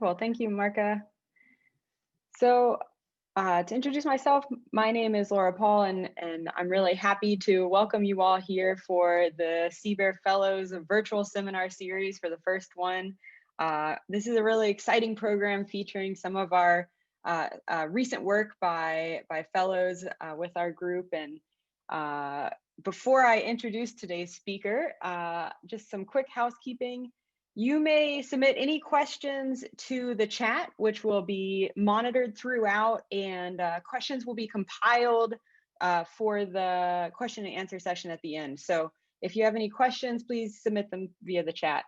Wonderful. Thank you, Marka. So to introduce myself, my name is Laura Paul, and I'm really happy to welcome you all here for the CBEAR Fellows virtual seminar series for the first one. This is a really exciting program featuring some of our recent work by fellows with our group. And before I introduce today's speaker, just some quick housekeeping. You may submit any questions to the chat, which will be monitored throughout, and questions will be compiled for the question and answer session at the end. So if you have any questions, please submit them via the chat.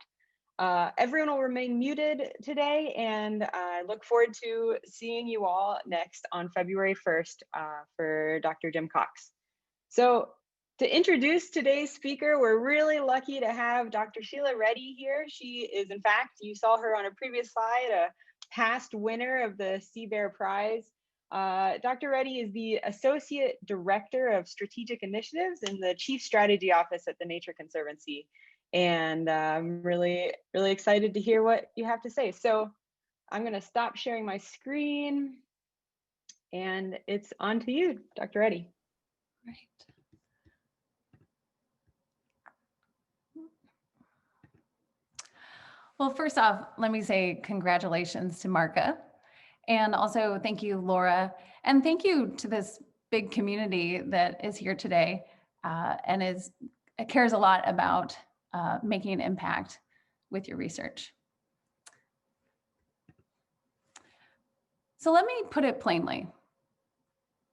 Everyone will remain muted today, and I look forward to seeing you all next on February 1st for Dr. Jim Cox. So to introduce today's speaker, we're really lucky to have Dr. Sheila Reddy here. She is, in fact, you saw her on a previous slide, a past winner of the CBEAR Prize. Dr. Reddy is the Associate Director of Strategic Initiatives in the Chief Strategy Office at the Nature Conservancy. And I'm really excited to hear what you have to say. So I'm going to stop sharing my screen, and it's on to you, Dr. Reddy. Right. Well, first off, let me say congratulations to Marka, and also thank you, Laura, and thank you to this big community that is here today and cares a lot about making an impact with your research. So let me put it plainly.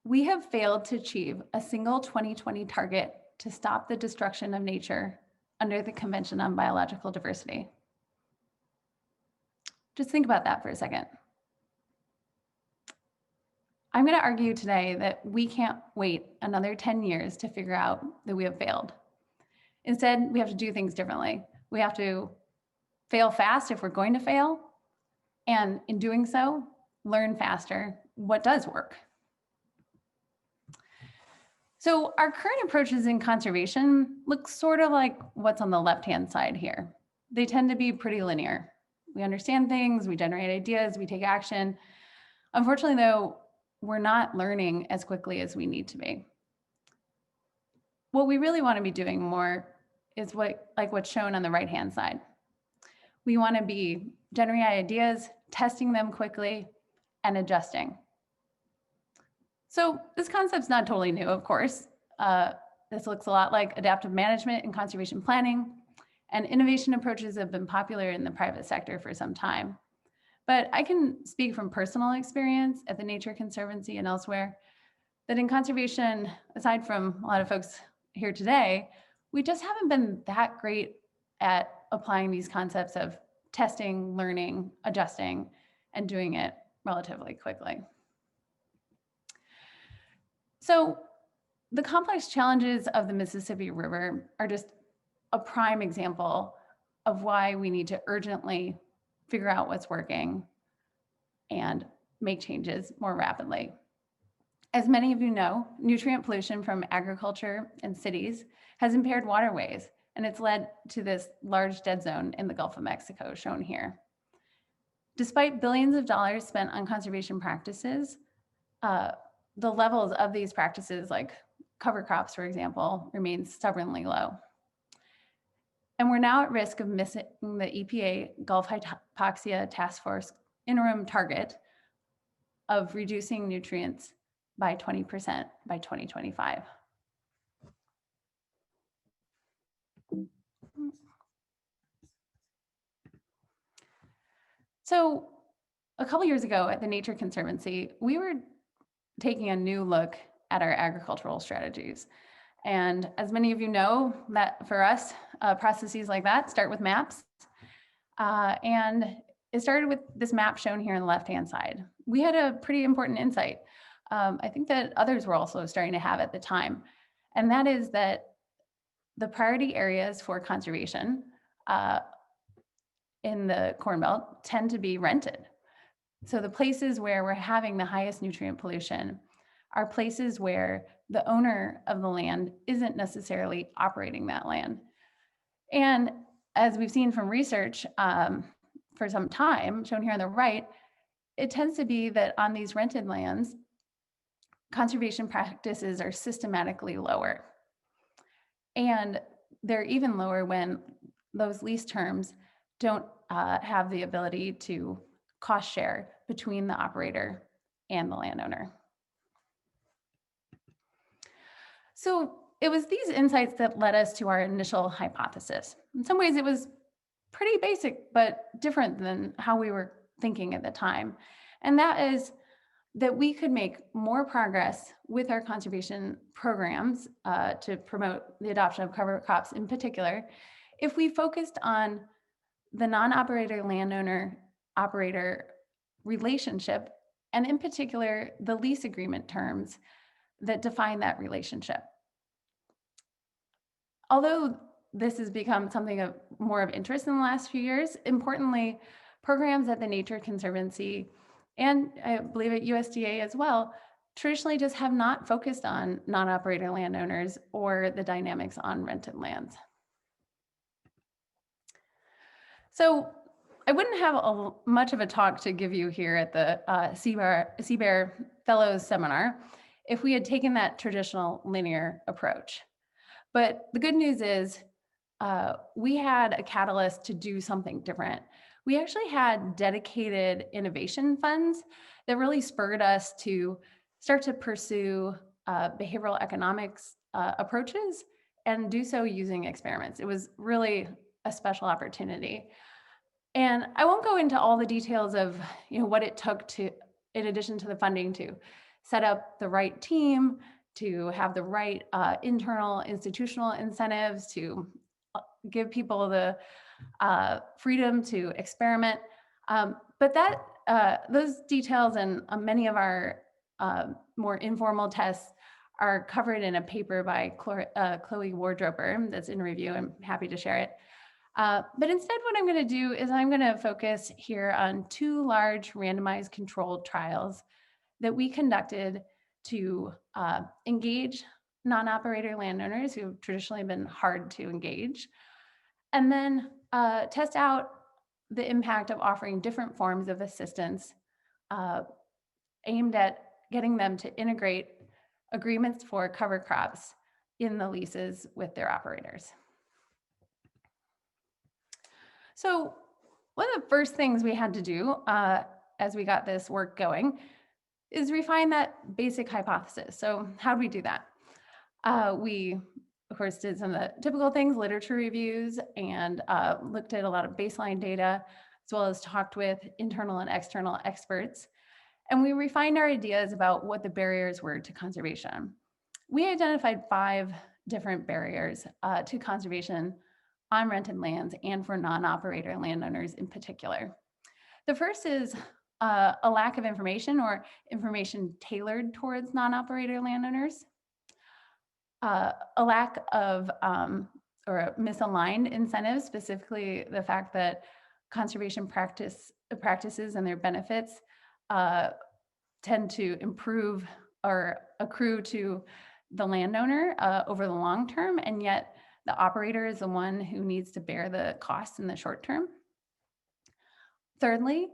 We have failed to achieve a single 2020 target to stop the destruction of nature under the Convention on Biological Diversity. Just think about that for a second. I'm going to argue today that we can't wait another 10 years to figure out that we have failed. Instead, we have to do things differently. We have to fail fast if we're going to fail, and in doing so, learn faster what does work. So our current approaches in conservation look sort of like what's on the left-hand side here. They tend to be pretty linear. We understand things, we generate ideas, we take action. Unfortunately, though, we're not learning as quickly as we need to be. What we really want to be doing more is what's shown on the right-hand side. We want to be generating ideas, testing them quickly, and adjusting. So this concept's not totally new, of course. This looks a lot like adaptive management and conservation planning, and innovation approaches have been popular in the private sector for some time. But I can speak from personal experience at the Nature Conservancy and elsewhere that in conservation, aside from a lot of folks here today, we just haven't been that great at applying these concepts of testing, learning, adjusting, and doing it relatively quickly. So the complex challenges of the Mississippi River are just a prime example of why we need to urgently figure out what's working and make changes more rapidly. As many of you know, nutrient pollution from agriculture and cities has impaired waterways, and it's led to this large dead zone in the Gulf of Mexico, shown here. Despite billions of dollars spent on conservation practices, the levels of these practices, like cover crops, for example, remain stubbornly low. And we're now at risk of missing the EPA Gulf Hypoxia Task Force interim target of reducing nutrients by 20% by 2025. So a couple years ago at the Nature Conservancy, we were taking a new look at our agricultural strategies. And as many of you know, that for us, processes like that start with maps. And it started with this map shown here on the left-hand side. We had a pretty important insight. I think that others were also starting to have at the time. And that is that the priority areas for conservation in the Corn Belt tend to be rented. So the places where we're having the highest nutrient pollution are places where the owner of the land isn't necessarily operating that land. And as we've seen from research for some time, shown here on the right, it tends to be that on these rented lands, conservation practices are systematically lower. And they're even lower when those lease terms don't have the ability to cost share between the operator and the landowner. So it was these insights that led us to our initial hypothesis. In some ways, it was pretty basic, but different than how we were thinking at the time. And that is that we could make more progress with our conservation programs to promote the adoption of cover crops in particular, if we focused on the non-operator landowner operator relationship, and in particular, the lease agreement terms that define that relationship. Although this has become something of more of interest in the last few years, importantly, programs at the Nature Conservancy and I believe at USDA as well, traditionally just have not focused on non-operator landowners or the dynamics on rented lands. So I wouldn't have much of a talk to give you here at the CBEAR Fellows Seminar if we had taken that traditional linear approach. But the good news is we had a catalyst to do something different. We actually had dedicated innovation funds that really spurred us to start to pursue behavioral economics approaches and do so using experiments. It was really a special opportunity. And I won't go into all the details of what it took to, in addition to the funding, to set up the right team, to have the right internal institutional incentives, to give people the freedom to experiment. But those details and many of our more informal tests are covered in a paper by Chloe Wardroper that's in review. I'm happy to share it. But instead, what I'm going to do is I'm going to focus here on 2 large randomized controlled trials that we conducted to engage non-operator landowners who have traditionally been hard to engage, and then test out the impact of offering different forms of assistance aimed at getting them to integrate agreements for cover crops in the leases with their operators. So one of the first things we had to do as we got this work going is refine that basic hypothesis. So how do we do that? We, of course, did some of the typical things, literature reviews, and looked at a lot of baseline data, as well as talked with internal and external experts. And we refined our ideas about what the barriers were to conservation. We identified 5 different barriers to conservation on rented lands and for non-operator landowners in particular. The first is a lack of information or information tailored towards non-operator landowners, a lack of or misaligned incentives, specifically the fact that conservation practices and their benefits tend to improve or accrue to the landowner over the long term, and yet the operator is the one who needs to bear the costs in the short term. Thirdly,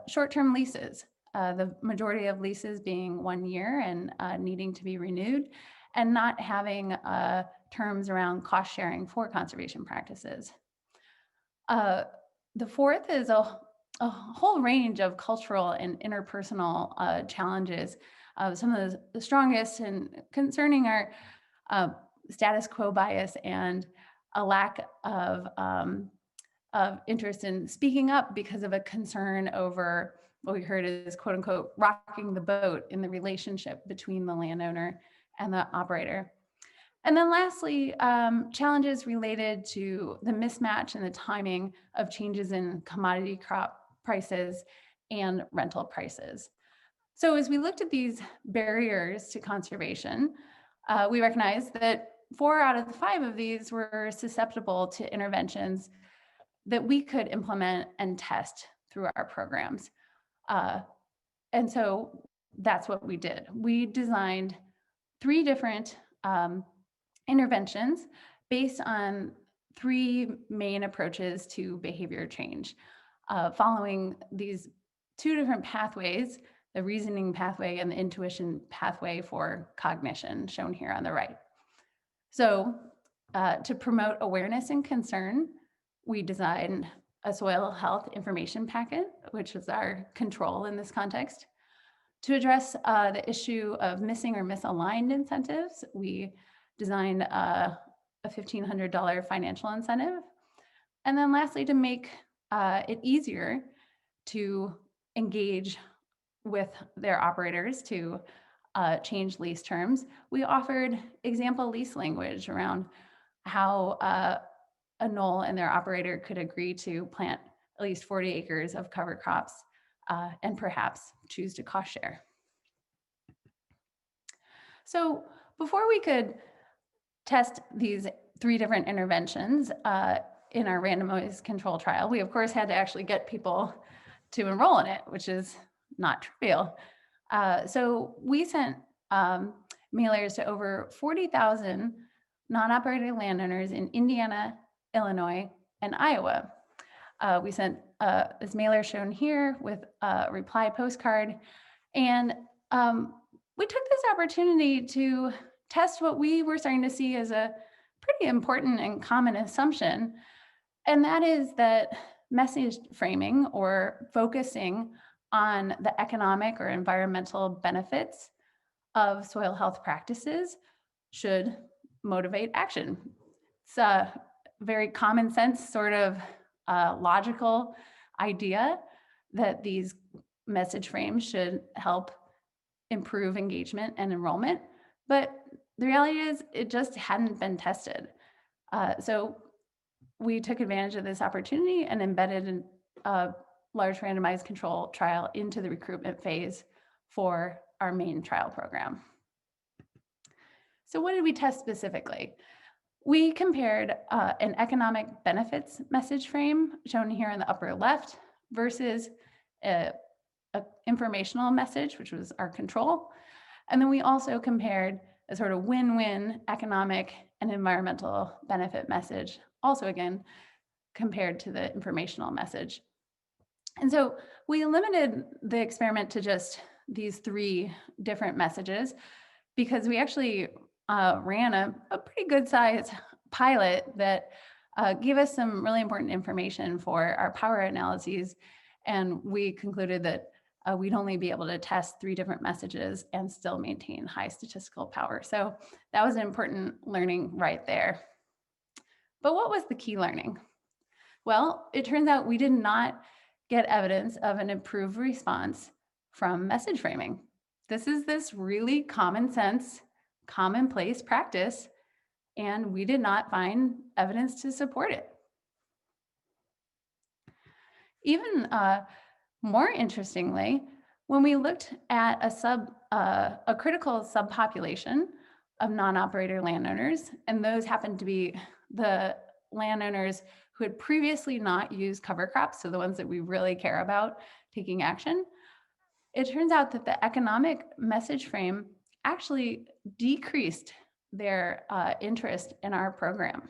short-term leases, the majority of leases being 1 year and needing to be renewed, and not having terms around cost sharing for conservation practices. The fourth is a whole range of cultural and interpersonal challenges. Some of the strongest and concerning are status quo bias and a lack of interest in speaking up because of a concern over what we heard is quote unquote rocking the boat in the relationship between the landowner and the operator. And then lastly, challenges related to the mismatch in the timing of changes in commodity crop prices and rental prices. So as we looked at these barriers to conservation, we recognized that 4 out of the 5 of these were susceptible to interventions that we could implement and test through our programs. And so that's what we did. We designed 3 different interventions based on 3 main approaches to behavior change. following these two different pathways, the reasoning pathway and the intuition pathway for cognition, shown here on the right. So to promote awareness and concern, we designed a soil health information packet, which is our control in this context. To address the issue of missing or misaligned incentives, we designed a $1,500 financial incentive. And then lastly, to make it easier to engage with their operators to change lease terms, we offered example lease language around how a knoll and their operator could agree to plant at least 40 acres of cover crops and perhaps choose to cost share. So before we could test these 3 different interventions in our randomized control trial, we of course had to actually get people to enroll in it, which is not trivial. So we sent mailers to over 40,000 non-operating landowners in Indiana, Illinois, and Iowa. We sent this mailer shown here with a reply postcard, and we took this opportunity to test what we were starting to see as a pretty important and common assumption, and that is that message framing or focusing on the economic or environmental benefits of soil health practices should motivate action. It's a very common sense sort of logical idea that these message frames should help improve engagement and enrollment, but the reality is it just hadn't been tested. So we took advantage of this opportunity and embedded a large randomized control trial into the recruitment phase for our main trial program. So what did we test specifically? We compared an economic benefits message frame shown here in the upper left versus a informational message, which was our control. And then we also compared a sort of win-win economic and environmental benefit message, also again, compared to the informational message. And so we limited the experiment to just these 3 different messages because we actually ran a pretty good size pilot that gave us some really important information for our power analyses. And we concluded that we'd only be able to test 3 different messages and still maintain high statistical power. So that was an important learning right there. But what was the key learning? Well, it turns out we did not get evidence of an improved response from message framing. This is this really common sense, commonplace practice, and we did not find evidence to support it. Even more interestingly, when we looked at a critical subpopulation of non-operator landowners, and those happened to be the landowners who had previously not used cover crops, so the ones that we really care about taking action, it turns out that the economic message frame actually decreased their interest in our program.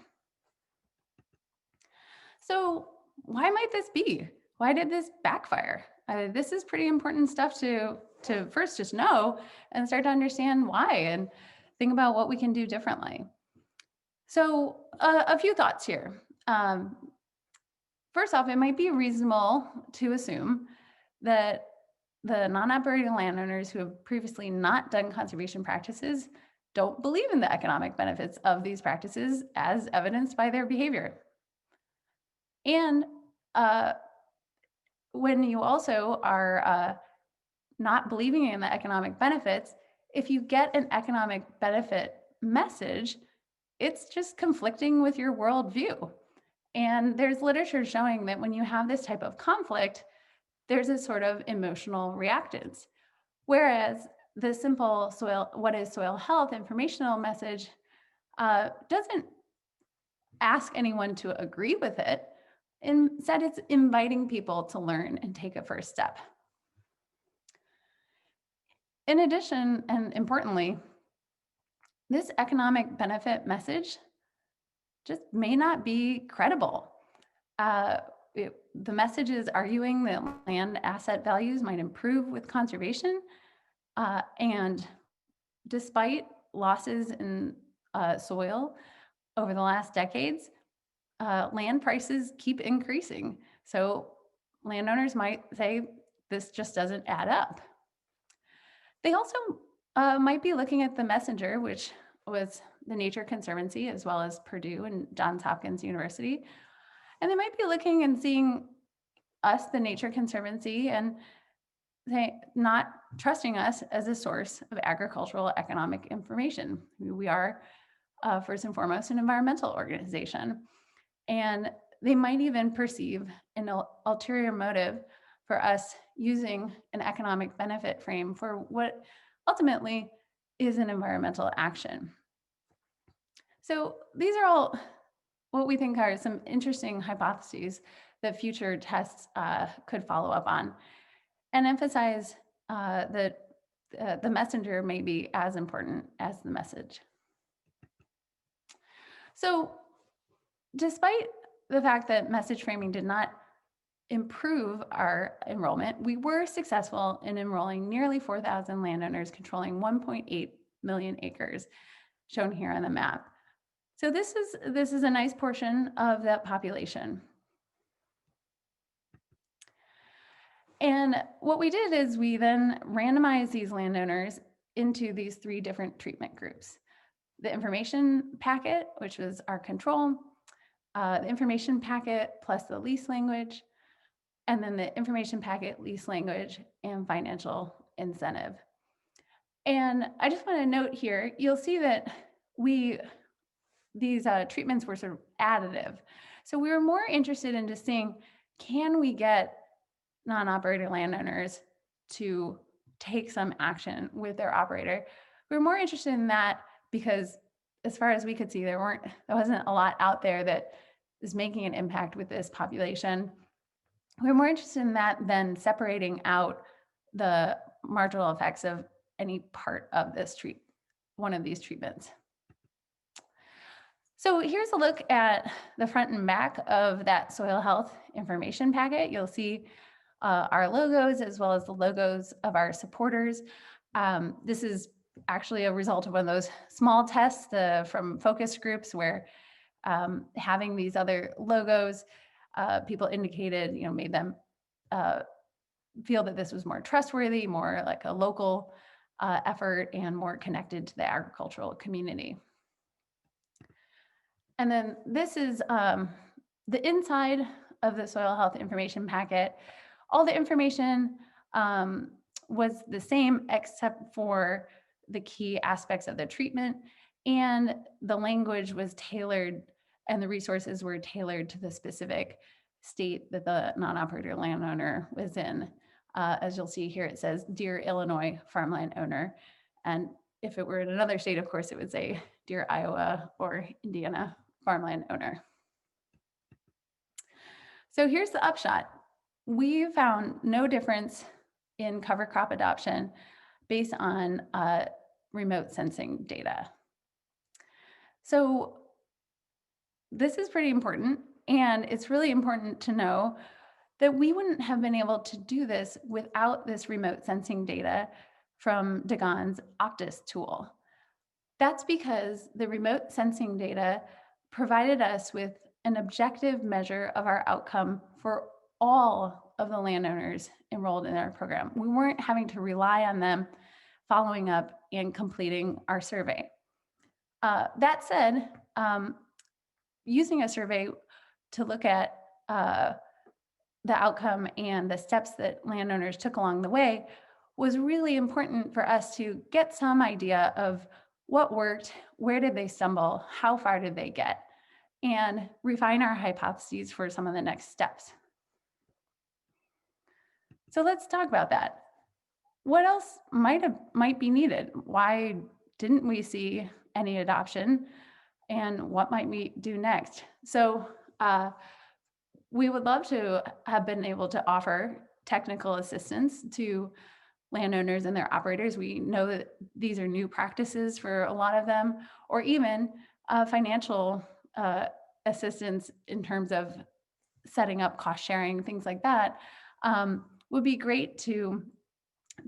So why might this be? Why did this backfire? This is pretty important stuff to first just know and start to understand why and think about what we can do differently. So a few thoughts here. First off, it might be reasonable to assume that the non-operating landowners who have previously not done conservation practices don't believe in the economic benefits of these practices as evidenced by their behavior. And when you also are not believing in the economic benefits, if you get an economic benefit message, it's just conflicting with your worldview. And there's literature showing that when you have this type of conflict, there's a sort of emotional reactance. Whereas the simple what is soil health informational message doesn't ask anyone to agree with it. Instead, it's inviting people to learn and take a first step. In addition, and importantly, this economic benefit message just may not be credible. the message is arguing that land asset values might improve with conservation. And despite losses in soil over the last decades, land prices keep increasing. So landowners might say this just doesn't add up. They also might be looking at the messenger, which was the Nature Conservancy, as well as Purdue and Johns Hopkins University. And they might be looking and seeing us, the Nature Conservancy, and they not trusting us as a source of agricultural economic information. We are, first and foremost, an environmental organization. And they might even perceive an ulterior motive for us using an economic benefit frame for what ultimately is an environmental action. So these are all what we think are some interesting hypotheses that future tests could follow up on and emphasize that the messenger may be as important as the message. So despite the fact that message framing did not improve our enrollment, we were successful in enrolling nearly 4,000 landowners controlling 1.8 million acres, shown here on the map. So this is a nice portion of that population. And what we did is we then randomized these landowners into these 3 different treatment groups. The information packet, which was our control, the information packet plus the lease language, and then the information packet, lease language, and financial incentive. And I just want to note here, you'll see that these treatments were sort of additive. So we were more interested in just seeing, can we get non-operator landowners to take some action with their operator? We were more interested in that because as far as we could see, there wasn't a lot out there that is making an impact with this population. We're more interested in that than separating out the marginal effects of any part of this one of these treatments. So here's a look at the front and back of that soil health information packet. You'll see our logos as well as the logos of our supporters. This is actually a result of one of those small tests from focus groups where having these other logos, people indicated, made them feel that this was more trustworthy, more like a local effort and more connected to the agricultural community. And then this is the inside of the soil health information packet. All the information was the same except for the key aspects of the treatment, and the language was tailored and the resources were tailored to the specific state that the non-operator landowner was in. As you'll see here, it says, "Dear Illinois farmland owner." And if it were in another state, of course, it would say, "Dear Iowa or Indiana farmland owner." So here's the upshot. We found no difference in cover crop adoption based on remote sensing data. So this is pretty important, and it's really important to know that we wouldn't have been able to do this without this remote sensing data from Dagon's Optus tool. That's because the remote sensing data provided us with an objective measure of our outcome for all of the landowners enrolled in our program. We weren't having to rely on them following up and completing our survey. That said, using a survey to look at the outcome and the steps that landowners took along the way was really important for us to get some idea of what worked, where did they stumble, how far did they get, and refine our hypotheses for some of the next steps. So let's talk about that. What else might be needed? Why didn't we see any adoption? And what might we do next? So we would love to have been able to offer technical assistance to landowners and their operators. We know that these are new practices for a lot of them, or even financial assistance in terms of setting up cost sharing, things like that, would be great to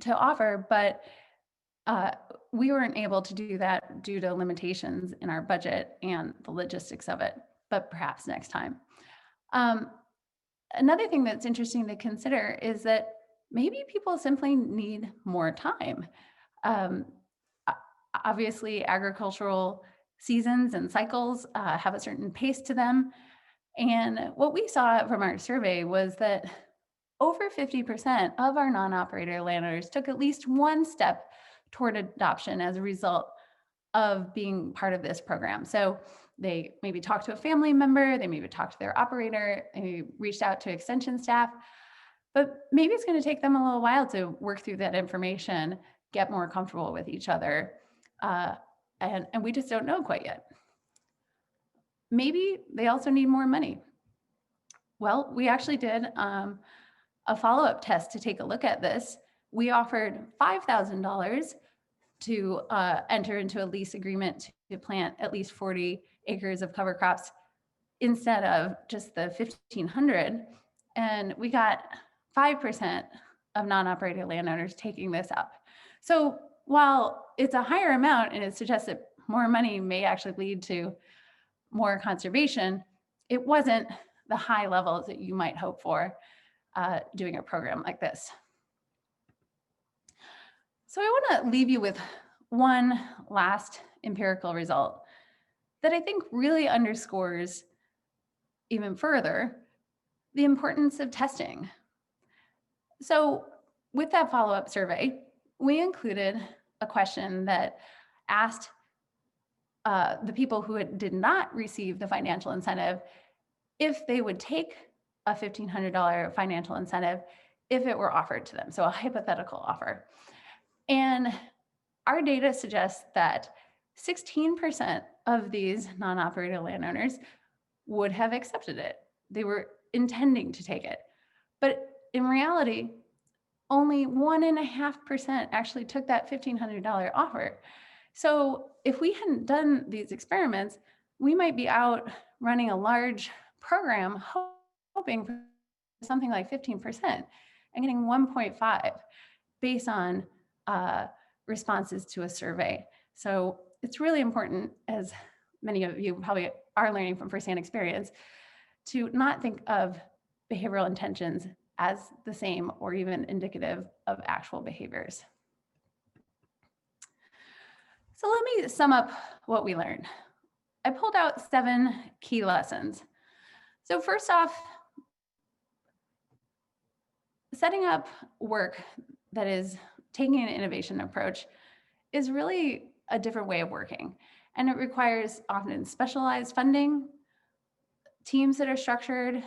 offer, but we weren't able to do that due to limitations in our budget and the logistics of it, but perhaps next time. Another thing that's interesting to consider is that maybe people simply need more time. Obviously, agricultural seasons and cycles have a certain pace to them. And what we saw from our survey was that over 50% of our non-operator landowners took at least one step toward adoption as a result of being part of this program. So they maybe talked to a family member, they maybe talked to their operator, they reached out to extension staff, but maybe it's going to take them a little while to work through that information, get more comfortable with each other, and we just don't know quite yet. Maybe they also need more money. Well, we actually did a follow-up test to take a look at this. We offered $5,000 to enter into a lease agreement to plant at least 40 acres of cover crops instead of just the 1,500. And we got 5% of non-operator landowners taking this up. So while it's a higher amount and it suggests that more money may actually lead to more conservation, it wasn't the high levels that you might hope for doing a program like this. So I want to leave you with one last empirical result that I think really underscores even further the importance of testing. So with that follow-up survey, we included a question that asked the people who did not receive the financial incentive if they would take a $1,500 financial incentive if it were offered to them, so a hypothetical offer. And our data suggests that 16% of these non-operator landowners would have accepted it. They were intending to take it. But in reality, only 1.5% actually took that $1,500 offer. So if we hadn't done these experiments, we might be out running a large program hoping for something like 15% and getting 1.5 based on responses to a survey. So it's really important, as many of you probably are learning from firsthand experience, to not think of behavioral intentions as the same or even indicative of actual behaviors. So let me sum up what we learned. I pulled out 7 key lessons. So first off, setting up work that is taking an innovation approach is really a different way of working. And it requires often specialized funding, teams that are structured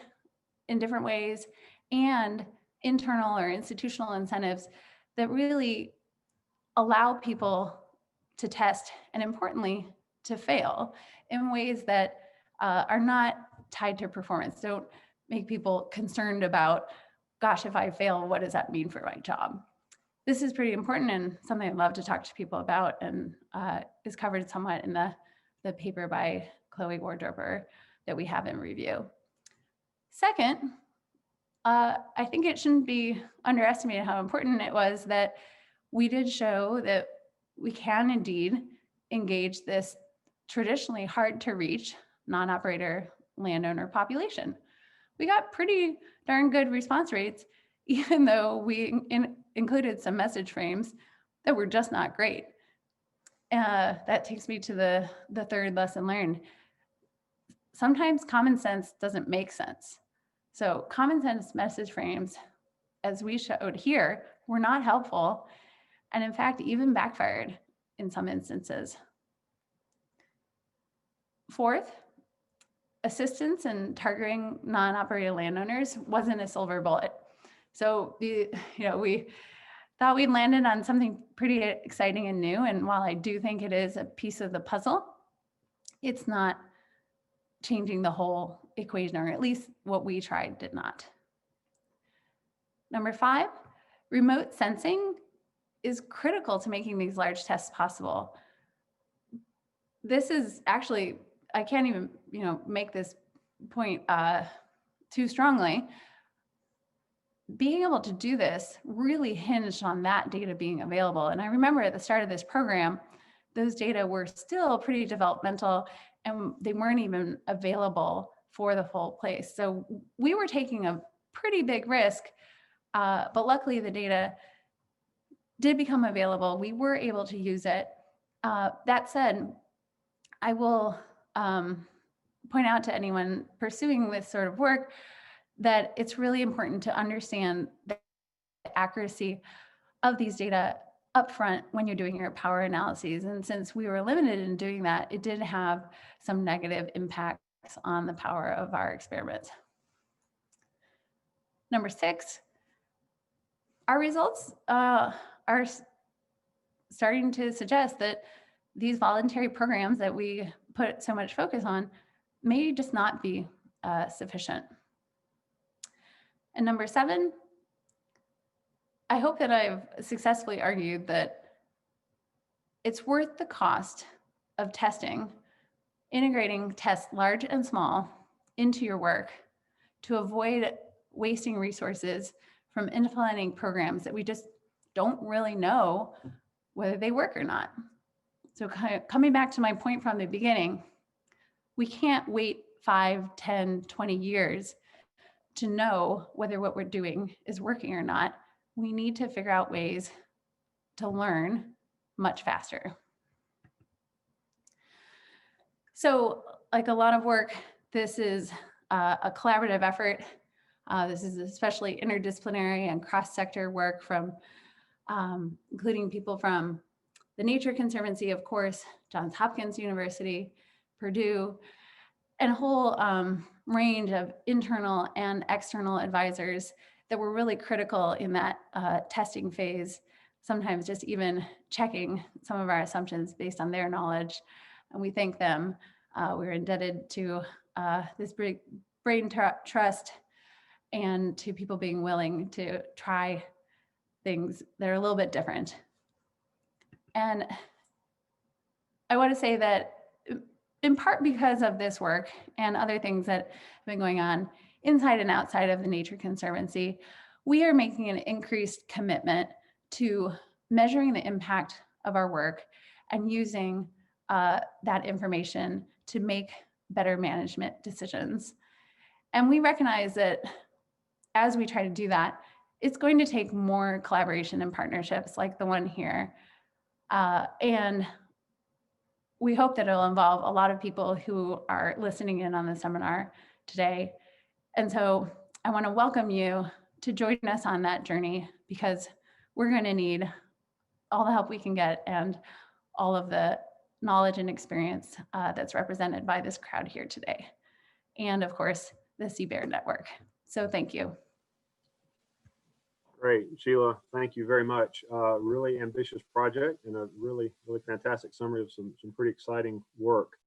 in different ways, and internal or institutional incentives that really allow people to test and, importantly, to fail in ways that are not tied to performance. Don't make people concerned about, gosh, if I fail, what does that mean for my job? This is pretty important and something I'd love to talk to people about, and is covered somewhat in the paper by Chloe Wardroper that we have in review. Second, I think it shouldn't be underestimated how important it was that we did show that we can indeed engage this traditionally hard to reach non-operator landowner population. We got pretty darn good response rates, even though we included some message frames that were just not great. That takes me to the third lesson learned. Sometimes common sense doesn't make sense. So common sense message frames, as we showed here, were not helpful, and in fact, even backfired in some instances. Fourth, assistance in targeting non-operator landowners wasn't a silver bullet. So we thought we'd landed on something pretty exciting and new, and while I do think it is a piece of the puzzle, it's not changing the whole equation, or at least what we tried did not. Number 5, remote sensing is critical to making these large tests possible. This is actually, I can't even make this point too strongly, being able to do this really hinged on that data being available. And I remember at the start of this program, those data were still pretty developmental and they weren't even available for the full place. So we were taking a pretty big risk, but luckily the data did become available. We were able to use it. That said, I will point out to anyone pursuing this sort of work that it's really important to understand the accuracy of these data upfront when you're doing your power analyses. And since we were limited in doing that, it did have some negative impacts on the power of our experiments. Number 6, our results are starting to suggest that these voluntary programs that we put so much focus on may just not be sufficient. And number 7, I hope that I've successfully argued that it's worth the cost of testing, integrating tests large and small into your work to avoid wasting resources from implementing programs that we just don't really know whether they work or not. So coming back to my point from the beginning, we can't wait 5, 10, 20 years to know whether what we're doing is working or not. We need to figure out ways to learn much faster. So like a lot of work, this is a collaborative effort. This is especially interdisciplinary and cross-sector work from including people from the Nature Conservancy, of course, Johns Hopkins University, Purdue, and a whole range of internal and external advisors that were really critical in that testing phase, sometimes just even checking some of our assumptions based on their knowledge. And we thank them. We're indebted to this brain trust and to people being willing to try things that are a little bit different. And I want to say that in part because of this work and other things that have been going on inside and outside of the Nature Conservancy, we are making an increased commitment to measuring the impact of our work and using that information to make better management decisions. And we recognize that as we try to do that, it's going to take more collaboration and partnerships like the one here. And we hope that it'll involve a lot of people who are listening in on the seminar today. And so I want to welcome you to join us on that journey, because we're going to need all the help we can get and all of the knowledge and experience that's represented by this crowd here today. And of course, the CBEAR network. So thank you. Great, Sheila, thank you very much. Really ambitious project and a really fantastic summary of some pretty exciting work.